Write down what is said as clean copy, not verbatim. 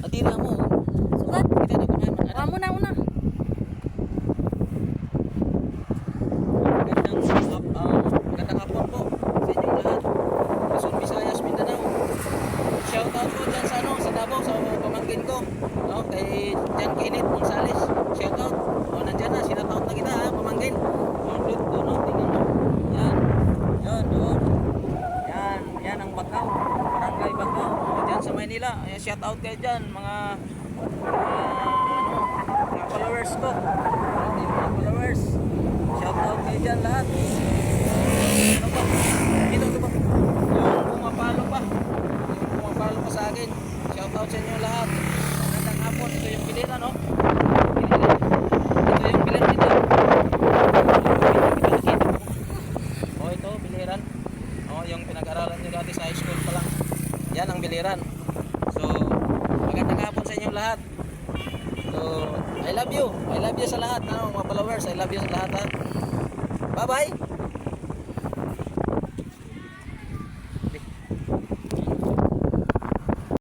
Adira mo. Sugat. Kita na kumain man. Wa mo na una. Magandang hapon po sa inyong lahat. Luzon, Visayas, Mindanao. Shout out po dyan sa sa Davao, sa pamangkin ko. No, kay Jan Kenneth Gonzales. Shout out. Nandyan na, sinataut na kita ha, pamangkin. Doon ko, no, tingnan mo. Yan. Yan, doon. Yan ang Bakaw. Barangay Bakaw. Dyan sa Maynila. Shout out kayo dyan, mga followers ko. Mga followers. Shout out kayo dyan lahat. Ano ba? Ito ba? Yung pumapalo pa. Yung pumapalo pa sa akin. Shout out sa inyo lahat. Magandang hapon. Ito yung biliran, no? Biliran. Ito yung biliran dito. Oh, ito, biliran. Oh, yung pinag-aralan nyo dati sa high school pa lang. Yan ang biliran. So, magandang hapon sa inyo lahat. So, I love you. I love you sa lahat. Ano, mga followers, I love you sa lahat, ha? Bye-bye.